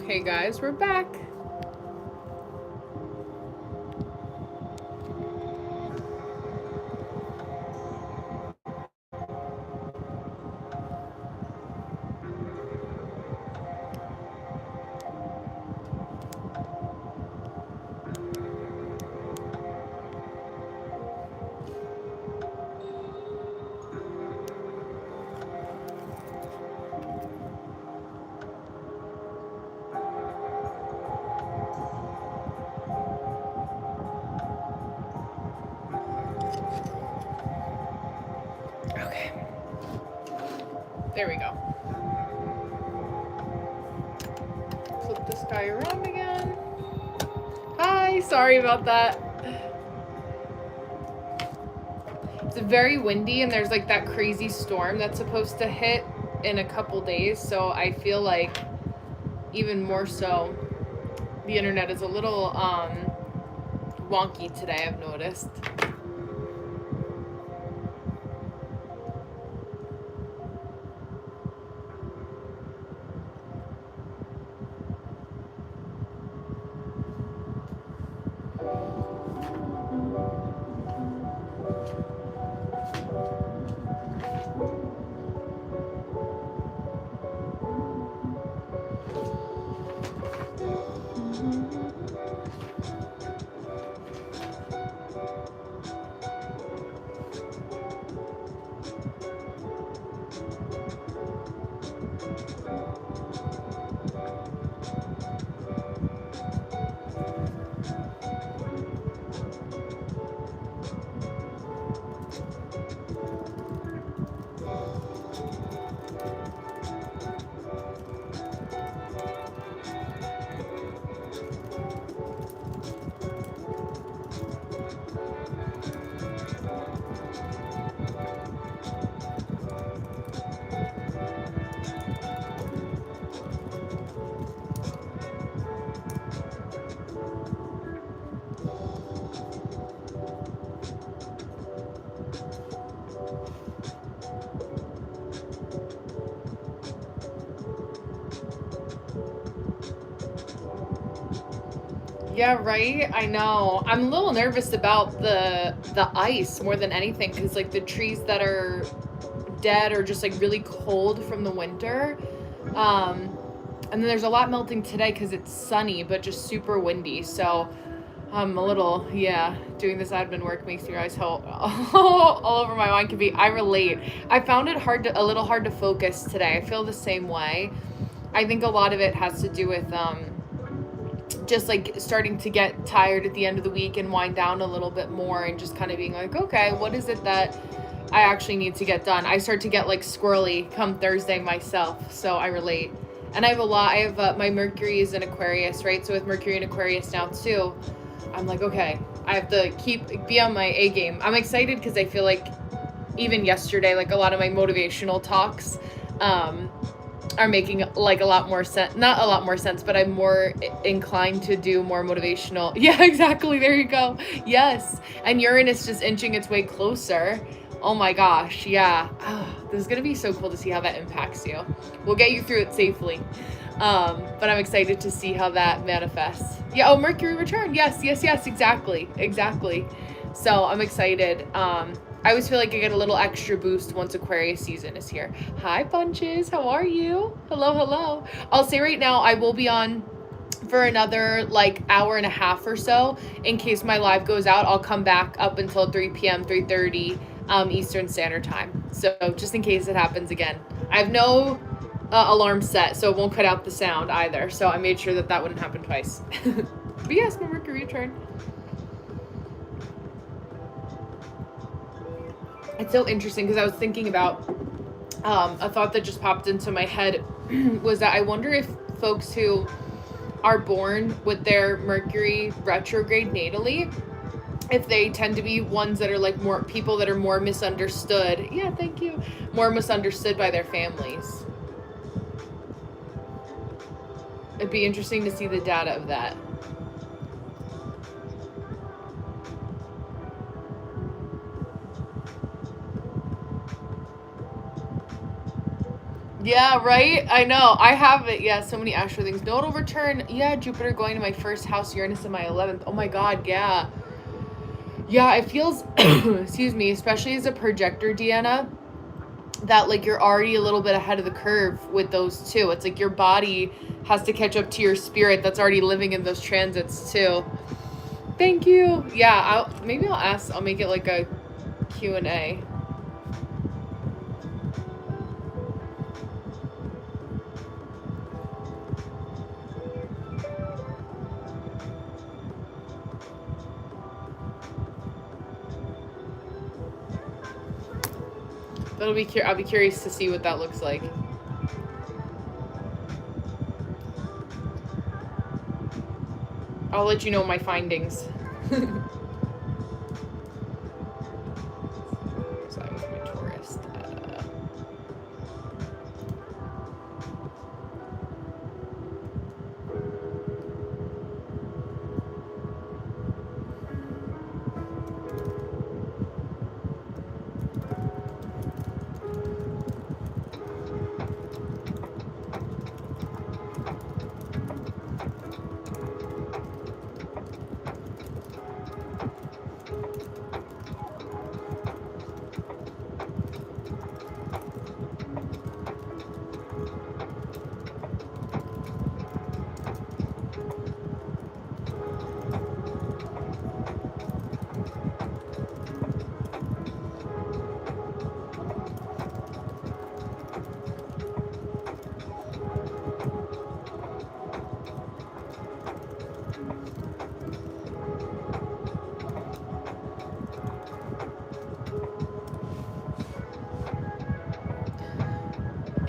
Okay, guys, we're back. Okay. There we go. Flip this guy around again. Hi, sorry about that. It's very windy and there's like that crazy storm that's supposed to hit in a couple days, so I feel like even more so the internet is a little wonky today, I've noticed. Yeah, right. I know. I'm a little nervous about the ice more than anything because like the trees that are dead or just like really cold from the winter. And then there's a lot melting today because it's sunny but just super windy. So I'm a little, yeah, doing this admin work makes your eyes all over my mind. Can be. I relate. I found it a little hard to focus today. I feel the same way. I think a lot of it has to do with just like starting to get tired at the end of the week and wind down a little bit more and just kind of being like, okay, what is it that I actually need to get done? I start to get like squirrely come Thursday myself, so I relate. And I have my Mercury is in Aquarius, right? So with Mercury in Aquarius now too, I'm like, okay, I have to be on my A game. I'm excited because I feel like even yesterday, like a lot of my motivational talks, are making like a lot more sense. Not a lot more sense, but I'm more inclined to do more motivational. Yeah, exactly. There you go. Yes. And Uranus just inching its way closer. Oh my gosh. Yeah. This is going to be so cool to see how that impacts you. We'll get you through it safely. But I'm excited to see how that manifests. Yeah. Oh, Mercury return. Yes. Exactly. So I'm excited. I always feel like I get a little extra boost once Aquarius season is here. Hi, Bunches. How are you? Hello. I'll say right now, I will be on for another like hour and a half or so. In case my live goes out, I'll come back up until 3 p.m., 3:30 Eastern Standard Time. So just in case it happens again. I have no alarm set, so it won't cut out the sound either. So I made sure that wouldn't happen twice. But yes, my Mercury return. It's so interesting because I was thinking about a thought that just popped into my head was that I wonder if folks who are born with their Mercury retrograde natally, if they tend to be ones that are like more people that are more misunderstood. Yeah, thank you. More misunderstood by their families. It'd be interesting to see the data of that. Yeah, right? I know. I have it. Yeah, so many astro things. Nodal return. Yeah, Jupiter going to my first house, Uranus in my 11th. Oh my god, yeah. Yeah, it feels, excuse me, especially as a projector, Deanna, that like you're already a little bit ahead of the curve with those two. It's like your body has to catch up to your spirit that's already living in those transits too. Thank you. Yeah, I'll ask, I'll make it like a Q&A. I'll be curious to see what that looks like. I'll let you know my findings. So I was my tourist.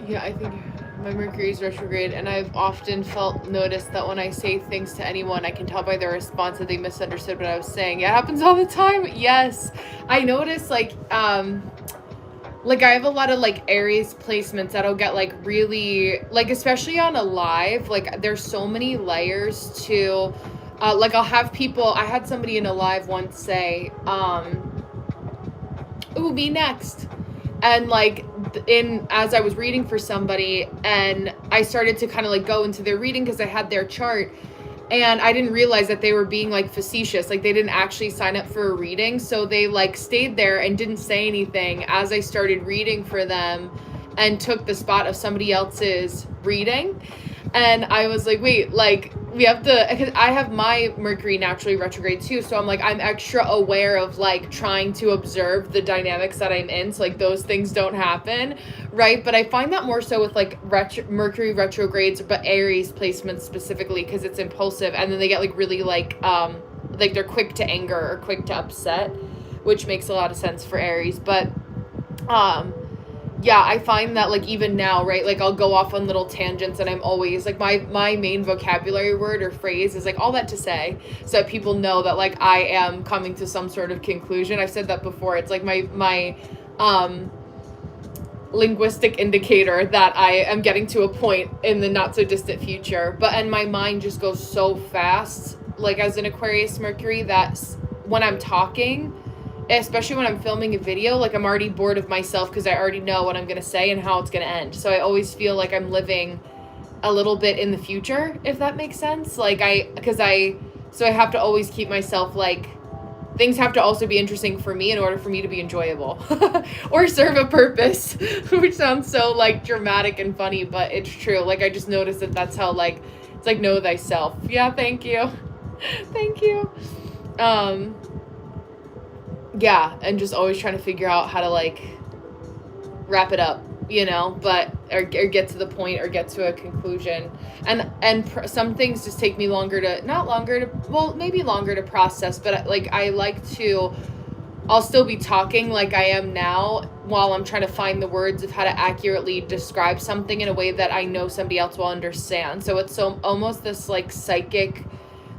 Yeah, I think my Mercury is retrograde, and I've often noticed that when I say things to anyone, I can tell by their response that they misunderstood what I was saying. It happens all the time. Yes, I notice like I have a lot of like Aries placements that'll get like really like, especially on a live, like there's so many layers to like I'll have people. I had somebody in a live once say, "Ooh, me next." And like as I was reading for somebody, and I started to kind of like go into their reading because I had their chart, and I didn't realize that they were being like facetious. Like they didn't actually sign up for a reading, so they like stayed there and didn't say anything as I started reading for them, and took the spot of somebody else's reading. And I was like, wait, like we have to, because I have my Mercury naturally retrograde too, so I'm like, I'm extra aware of like trying to observe the dynamics that I'm in, so like those things don't happen, right? But I find that more so with like Mercury retrogrades, but Aries placements specifically, because it's impulsive, and then they get like really like they're quick to anger or quick to upset, which makes a lot of sense for Aries. But yeah, I find that like even now, right, like I'll go off on little tangents, and I'm always like my main vocabulary word or phrase is like all that to say, so that people know that like I am coming to some sort of conclusion. I've said that before. It's like my linguistic indicator that I am getting to a point in the not so distant future. But and my mind just goes so fast, like as an Aquarius Mercury, that when I'm talking, especially when I'm filming a video, like I'm already bored of myself because I already know what I'm going to say and how it's going to end. So I always feel like I'm living a little bit in the future, if that makes sense. Like so I have to always keep myself like, things have to also be interesting for me in order for me to be enjoyable or serve a purpose, which sounds so like dramatic and funny, but it's true. Like I just noticed that that's how like, it's like know thyself. Yeah, thank you. Thank you. Yeah, and just always trying to figure out how to like wrap it up, you know, but or get to the point or get to a conclusion. And some things just take me maybe longer to process, but like I like to, I'll still be talking like I am now while I'm trying to find the words of how to accurately describe something in a way that I know somebody else will understand. So it's so almost this like psychic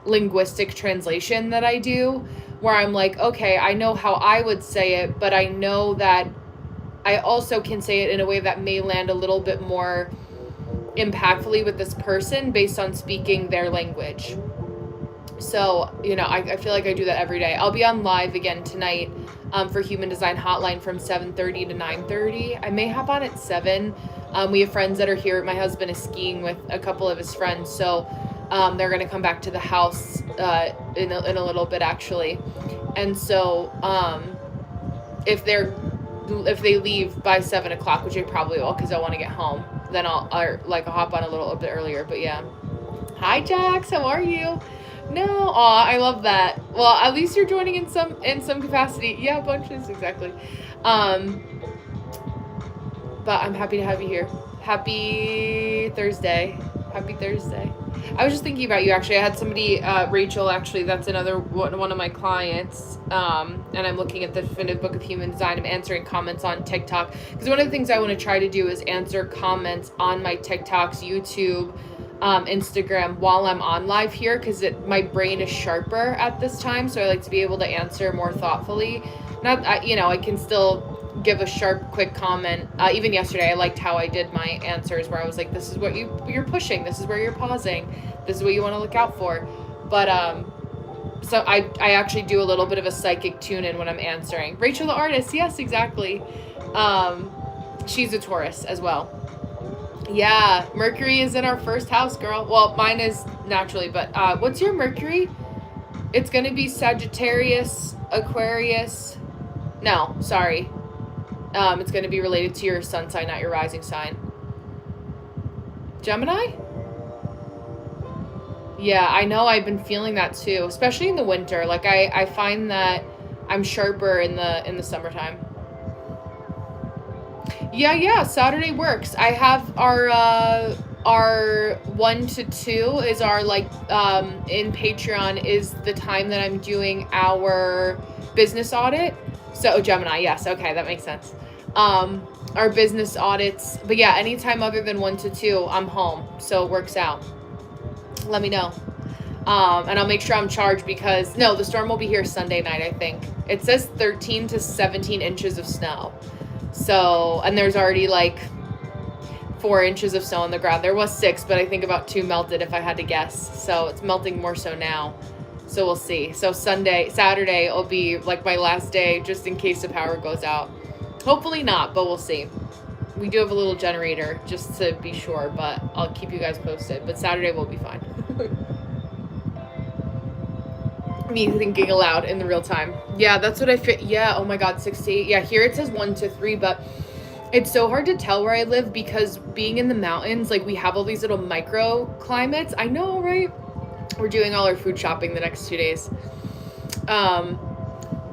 linguistic translation that I do, where I'm like, okay, I know how I would say it, but I know that I also can say it in a way that may land a little bit more impactfully with this person based on speaking their language. So, you know, I feel like I do that every day. I'll be on live again tonight for Human Design Hotline from 7:30 to 9:30. I may hop on at 7, We have friends that are here. My husband is skiing with a couple of his friends, so they're going to come back to the house in a little bit, actually. And so if they leave by 7 o'clock, which they probably will, because I want to get home, then I'll hop on a little bit earlier. But yeah, hi Jax, how are you? No, aw, I love that. Well, at least you're joining in some capacity. Yeah, bunches, exactly. But I'm happy to have you here. Happy Thursday. Happy Thursday. I was just thinking about you, actually. I had somebody, Rachel, actually, that's another one of my clients, and I'm looking at the Definitive Book of Human Design. I'm answering comments on TikTok, because one of the things I want to try to do is answer comments on my TikToks, YouTube, Instagram while I'm on live here, because my brain is sharper at this time, so I like to be able to answer more thoughtfully. I can still give a sharp, quick comment. Even yesterday, I liked how I did my answers, where I was like, this is what you're pushing, this is where you're pausing, this is what you want to look out for. But so I actually do a little bit of a psychic tune-in when I'm answering. Rachel the artist, yes, exactly. She's a Taurus as well. Yeah, Mercury is in our first house, girl. Well, mine is naturally, but what's your Mercury? It's going to be Sagittarius, Aquarius. No, sorry. It's going to be related to your sun sign, not your rising sign. Gemini? Yeah, I know. I've been feeling that too, especially in the winter. Like I find that I'm sharper in the summertime. Yeah, Saturday works. I have our 1 to 2 is our in Patreon is the time that I'm doing our business audit. So Gemini, yes, okay, that makes sense. Our business audits, but yeah, anytime other than 1 to 2, I'm home, so it works out. Let me know. And I'll make sure I'm charged, because the storm will be here Sunday night, I think. It says 13 to 17 inches of snow. So, and there's already 4 inches of snow on the ground. There was 6, but I think about 2 melted if I had to guess. So it's melting more so now. So we'll see. So Saturday will be my last day, just in case the power goes out. Hopefully not, but we'll see. We do have a little generator just to be sure, but I'll keep you guys posted. But Saturday will be fine. Me thinking aloud in the real time. Yeah, that's what I fit. Yeah, oh my God, 6 to 8. Yeah, here it says 1 to 3, but it's so hard to tell where I live, because being in the mountains, we have all these little microclimates. I know, right? We're doing all our food shopping the next 2 days.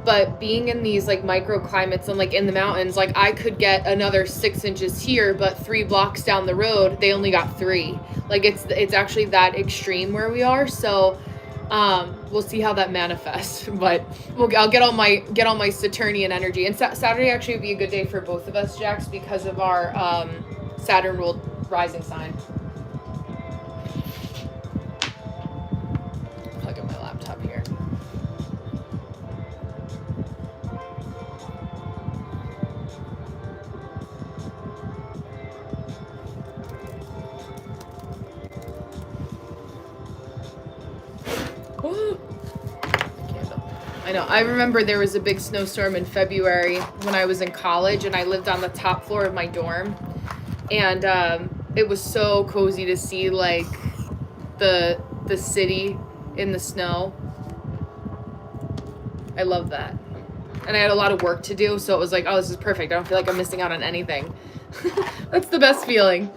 But being in these microclimates and in the mountains, I could get another 6 inches here, but 3 blocks down the road, they only got 3. It's actually that extreme where we are. So we'll see how that manifests, but I'll get all my Saturnian energy. And Saturday actually would be a good day for both of us, Jax, because of our Saturn ruled rising sign. Plug in my laptop here. I know. I remember there was a big snowstorm in February when I was in college, and I lived on the top floor of my dorm, and it was so cozy to see the city in the snow. I love that. And I had a lot of work to do, so it was oh, this is perfect. I don't feel like I'm missing out on anything. That's the best feeling.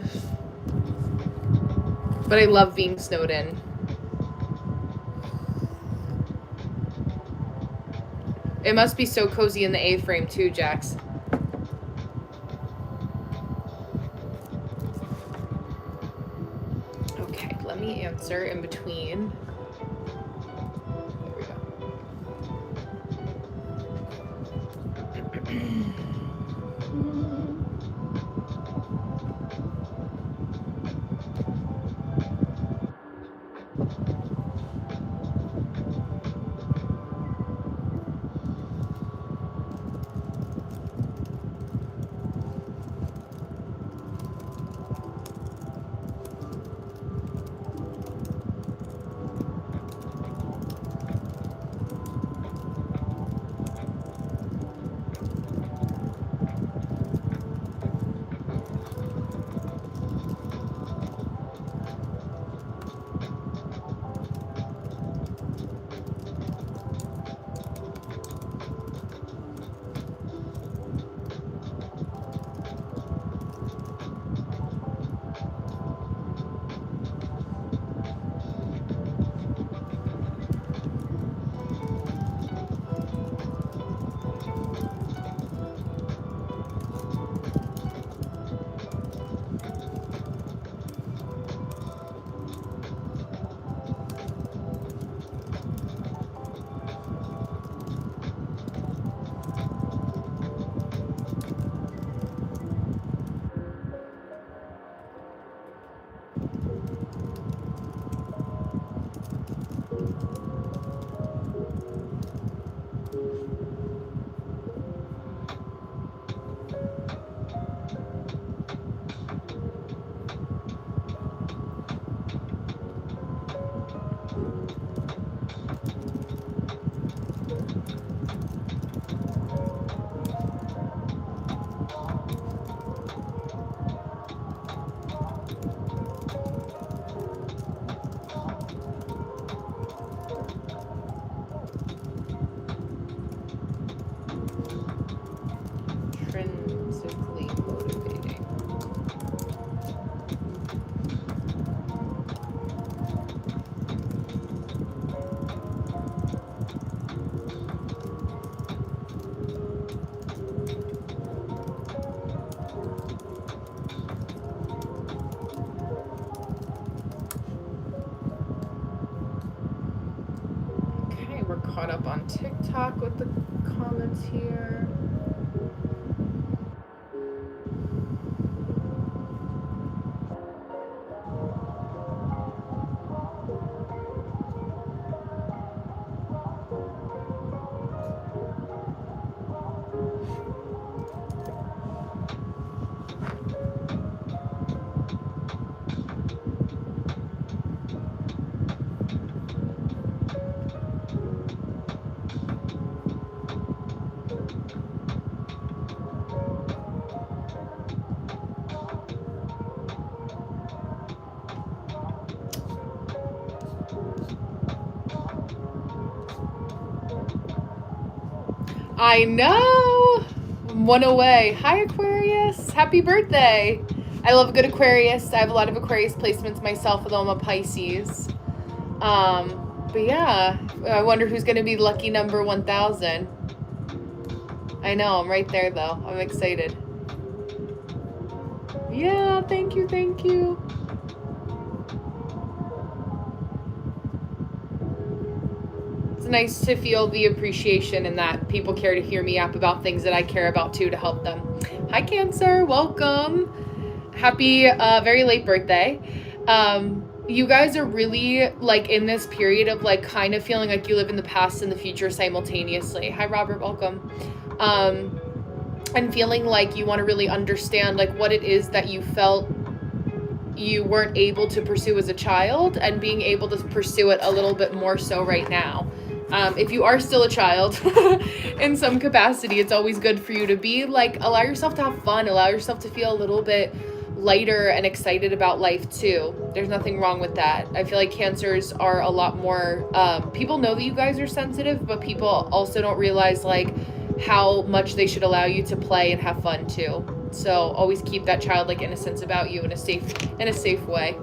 But I love being snowed in. It must be so cozy in the A-frame too, Jax. Okay, let me answer in between. There we go. caught up on TikTok with the comments here. I know! One away. Hi, Aquarius! Happy birthday! I love a good Aquarius. I have a lot of Aquarius placements myself, although I'm a Pisces. But yeah, I wonder who's going to be lucky number 1000. I know, I'm right there though. I'm excited. Yeah, thank you, thank you. It's nice to feel the appreciation and that people care to hear me up about things that I care about too, to help them. Hi, Cancer, welcome. Happy very late birthday. You guys are really like in this period of like kind of feeling like you live in the past and the future simultaneously. Hi, Robert, welcome. And feeling like you want to really understand like what it is that you felt you weren't able to pursue as a child, and being able to pursue it a little bit more so right now. If you are still a child in some capacity, it's always good for you to be like, allow yourself to have fun, allow yourself to feel a little bit lighter and excited about life too. There's nothing wrong with that. I feel like Cancers are a lot more, people know that you guys are sensitive, but people also don't realize like how much they should allow you to play and have fun too. So always keep that childlike innocence about you in a safe way.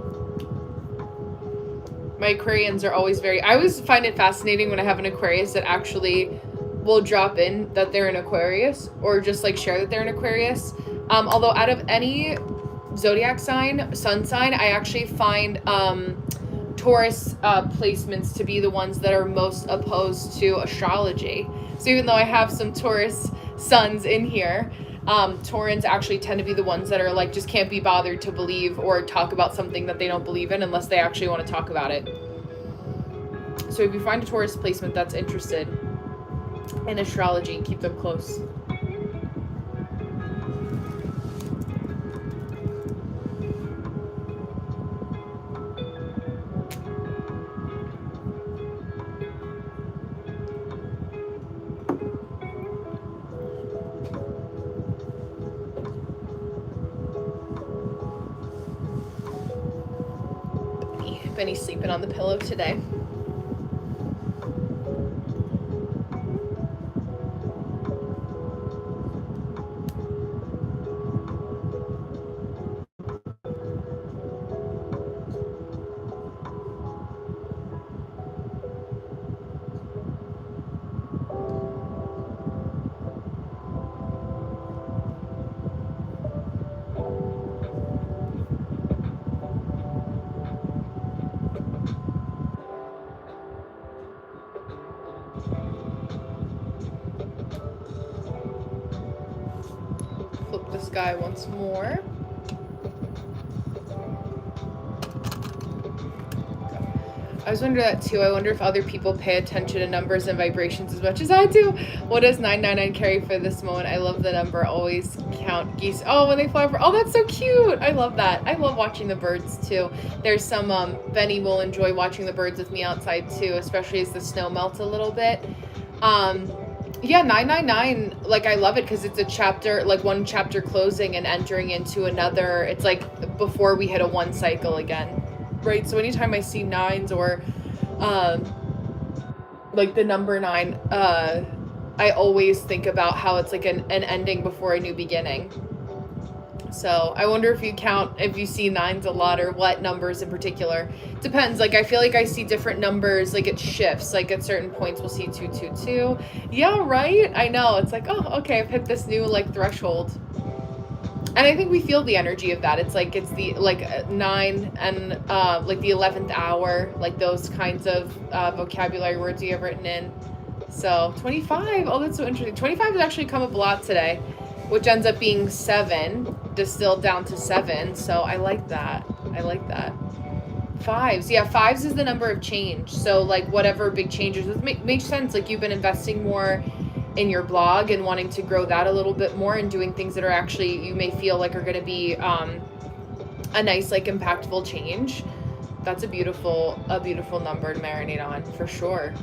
My Aquarians are always I always find it fascinating when I have an Aquarius that actually will drop in that they're an Aquarius, or just like share that they're an Aquarius. Although out of any zodiac sign, sun sign, I actually find Taurus placements to be the ones that are most opposed to astrology. So even though I have some Taurus suns in here, Taurans actually tend to be the ones that are like, just can't be bothered to believe or talk about something that they don't believe in unless they actually want to talk about it. So if you find a Taurus placement that's interested in astrology, keep them close. Benny's sleeping on the pillow today. Flip the sky once more. I was wondering that too. I wonder if other people pay attention to numbers and vibrations as much as I do. What does 999 carry for this moment? I love the number. Always count geese. Oh, when they fly over. Oh, that's so cute. I love that. I love watching the birds too. There's some, Benny will enjoy watching the birds with me outside too, especially as the snow melts a little bit. Yeah, 999, like I love it because it's a chapter, like one chapter closing and entering into another. It's like before we hit a one cycle again. Right, so anytime I see nines or like the number 9, I always think about how it's like an ending before a new beginning. So I wonder if you see 9s a lot, or what numbers in particular. Depends. Like I feel like I see different numbers, like it shifts. Like at certain points we'll see 222. Yeah, right? I know. It's like, oh, okay, I've hit this new like threshold. And I think we feel the energy of that. It's like, it's the, like 9 and like the 11th hour, like those kinds of vocabulary words you have written in. So 25. Oh, that's so interesting. 25 has actually come up a lot today, which ends up being 7, distilled down to 7. So I like that. I like that. Fives. Yeah, fives is the number of change. So like whatever big changes makes sense. Like you've been investing more in your blog and wanting to grow that a little bit more and doing things that are actually you may feel like are going to be a nice like impactful change. That's a beautiful number to marinate on for sure.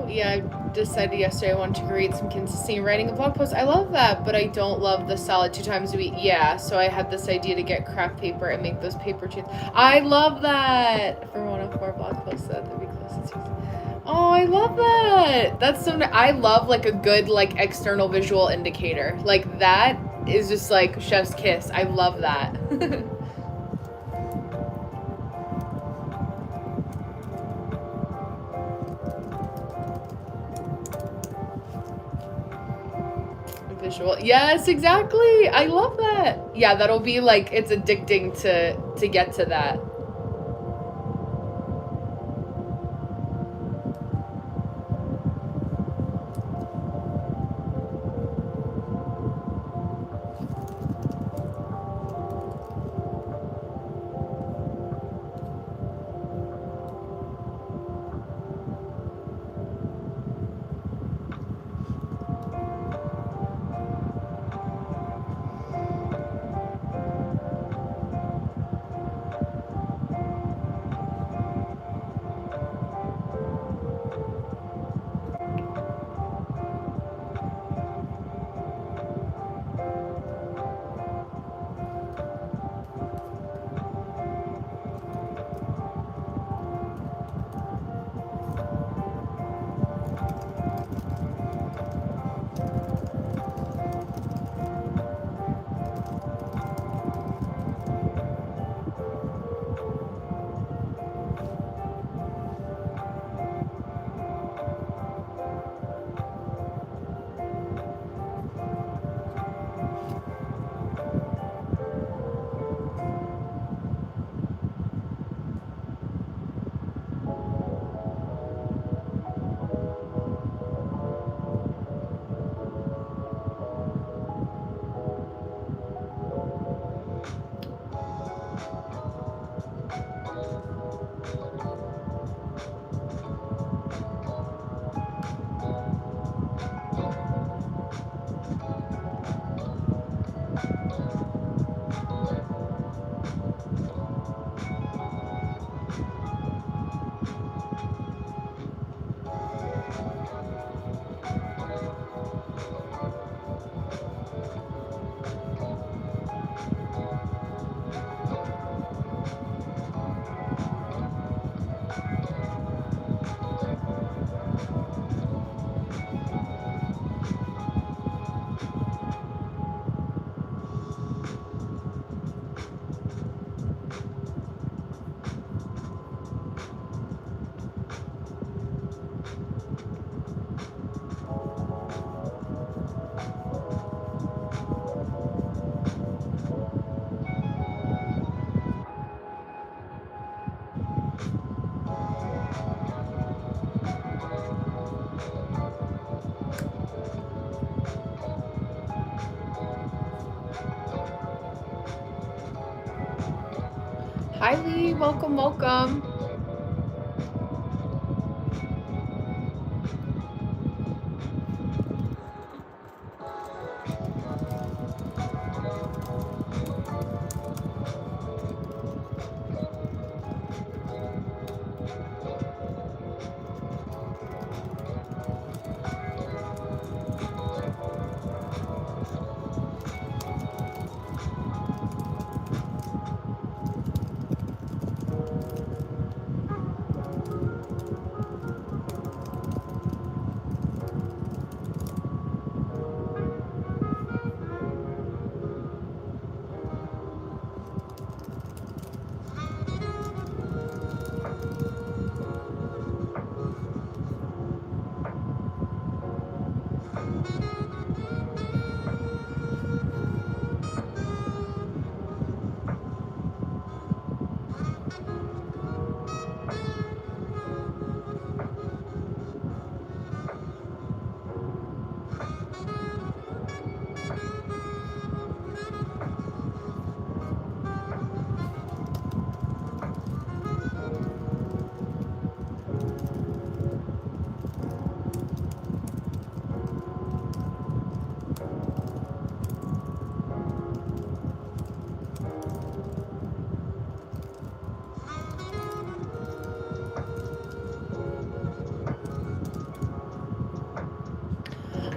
Yeah, I decided yesterday I wanted to create some consistency in writing a blog post. I love that, but I don't love the solid 2 times a week. Yeah, so I had this idea to get craft paper and make those paper chains. I love that for 104 blog posts that would be close to. Oh, I love that. That's so. I love like a good like external visual indicator. Like that is just like chef's kiss. I love that. Visual. Yes, exactly. I love that. Yeah, that'll be like it's addicting to get to that. Hi, Lee. Welcome, welcome.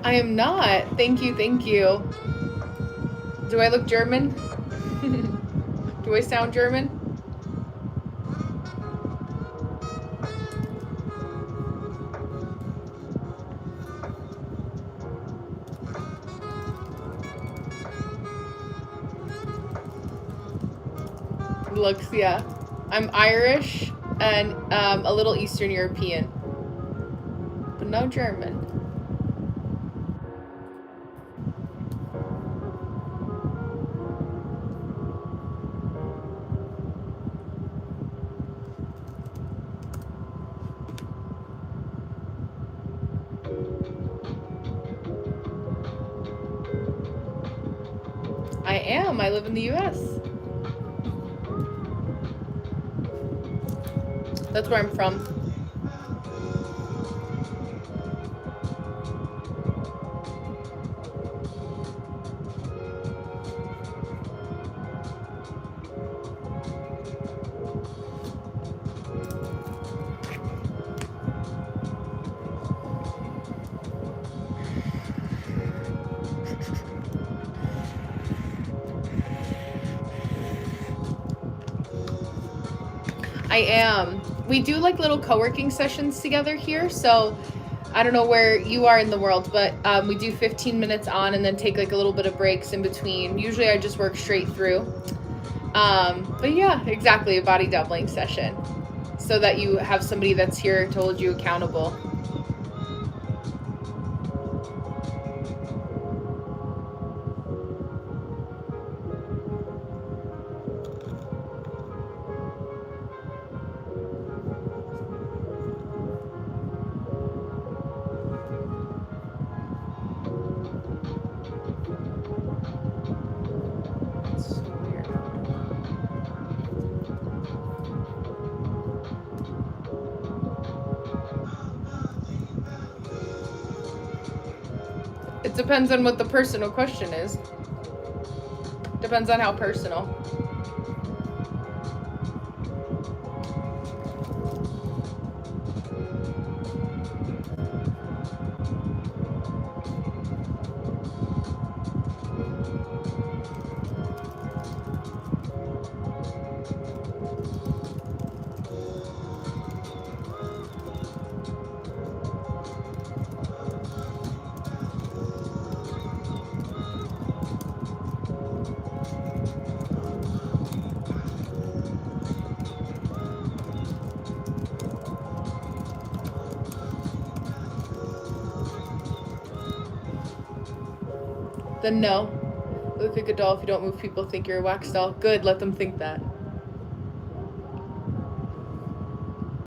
I am not. Thank you, thank you. Do I look German? Do I sound German? Looks, yeah. I'm Irish and a little Eastern European, but no German. I am. I live in the US. That's where I'm from. I am. We do like little co-working sessions together here, so I don't know where you are in the world, but we do 15 minutes on and then take like a little bit of breaks in between. Usually I just work straight through. But yeah, exactly, a body doubling session so that you have somebody that's here to hold you accountable. It depends on what the personal question is. Depends on how personal. Then no. Look like a doll. If you don't move, people think you're a wax doll. Good, let them think that.